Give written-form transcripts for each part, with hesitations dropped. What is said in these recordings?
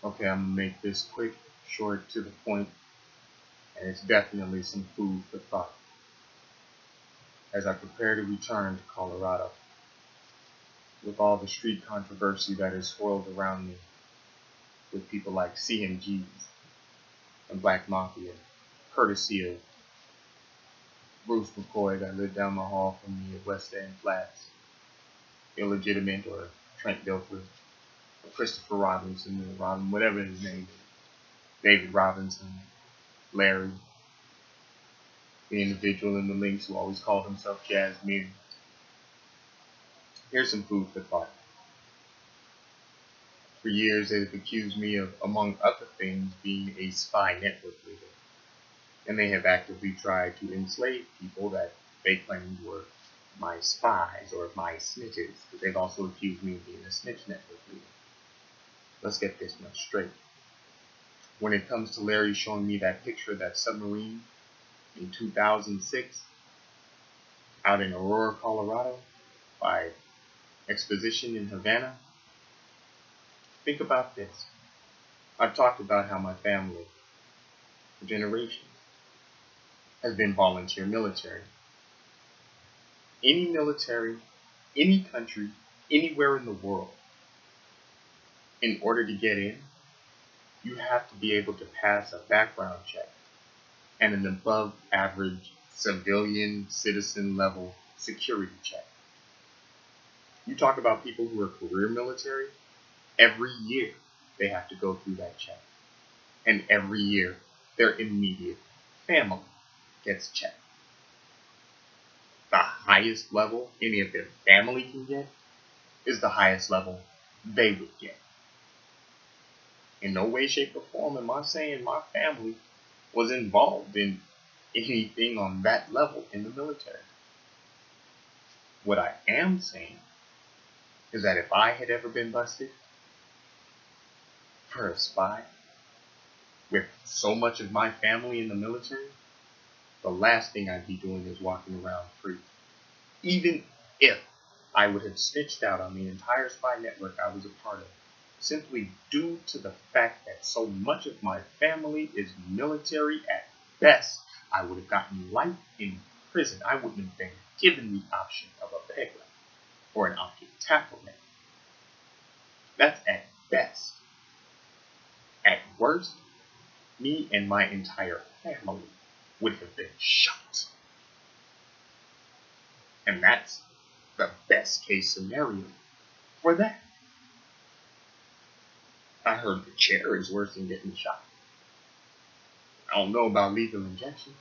Okay, I'm gonna make this quick, short, to the point, and it's definitely some food for thought. As I prepare to return to Colorado, with all the street controversy that is swirled around me, with people like CMGs and Black Mafia, courtesy of Bruce McCoy that lived down the hall from me at West End Flats, illegitimate, or Trent Dilfer, or Christopher Robinson, or Robin, whatever his name is, David Robinson, Larry, the individual in the links who always called himself Jasmine. Here's some food for thought. For years, they've accused me of, among other things, being a spy network leader, and they have actively tried to enslave people that they claimed were my spies or my snitches, but they've also accused me of being a snitch network leader. Let's get this much straight. When it comes to Larry showing me that picture of that submarine in 2006 out in Aurora, Colorado by Exposition in Havana, think about this. I've talked about how my family, for generations, has been volunteer military. Any military, any country, anywhere in the world, in order to get in, you have to be able to pass a background check and an above average civilian citizen level security check. You talk about people who are career military, every year they have to go through that check. And every year their immediate family gets checked. The highest level any of their family can get is the highest level they would get. In no way, shape, or form am I saying my family was involved in anything on that level in the military. What I am saying is that if I had ever been busted for a spy with so much of my family in the military, the last thing I'd be doing is walking around free. Even if I would have snitched out on the entire spy network I was a part of, simply due to the fact that so much of my family is military at best, I would have gotten life in prison. I wouldn't have been given the option of a peg leg or an optic tackle leg. That's at best. At worst, me and my entire family would have been shot. And that's the best case scenario for that. I heard the chair is worse than getting shot. I don't know about lethal injection.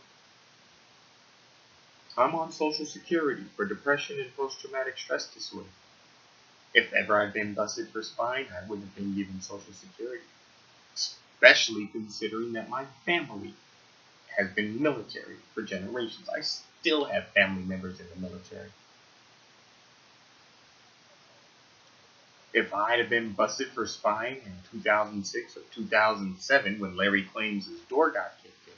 I'm on Social Security for depression and post-traumatic stress disorder. If ever I'd been busted for spying, I wouldn't have been given Social Security. Especially considering that my family has been military for generations. I still have family members in the military. If I'd have been busted for spying in 2006 or 2007 when Larry claims his door got kicked in,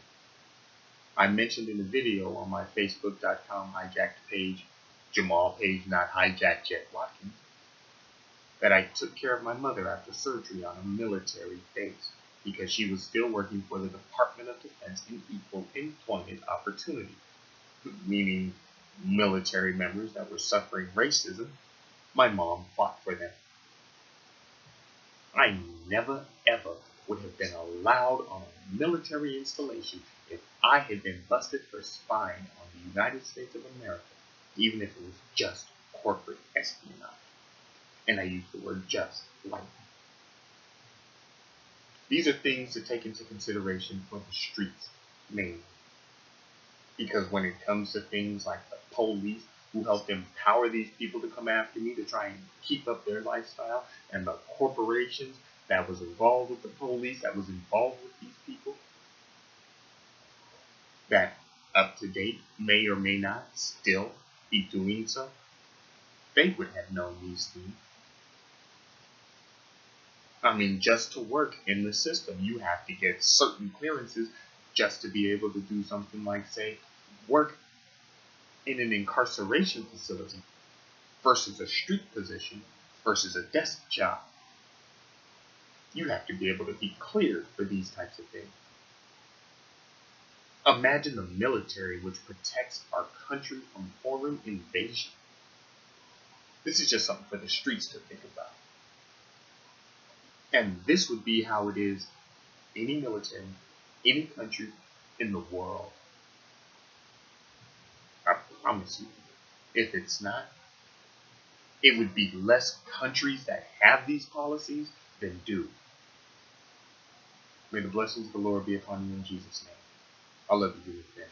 I mentioned in a video on my Facebook.com hijacked page, Jamal Page Not Hijacked Jet Watkins, that I took care of my mother after surgery on a military base because she was still working for the Department of Defense in Equal Employment Opportunity, meaning military members that were suffering racism. My mom fought for them. I never ever would have been allowed on a military installation if I had been busted for spying on the United States of America, even if it was just corporate espionage. And I use the word just lightly. These are things to take into consideration for the streets, mainly. Because when it comes to things like the police, who helped empower these people to come after me to try and keep up their lifestyle, and the corporations that was involved with the police, that was involved with these people, that up to date may or may not still be doing so, they would have known these things. I mean, just to work in the system, you have to get certain clearances just to be able to do something like, say, work in an incarceration facility versus a street position versus a desk job. You have to be able to be cleared for these types of things. Imagine the military which protects our country from foreign invasion. This is just something for the streets to think about. And this would be how it is any military, any country in the world. I promise you. If it's not, it would be less countries that have these policies than do. May the blessings of the Lord be upon you in Jesus' name. I love you, friends.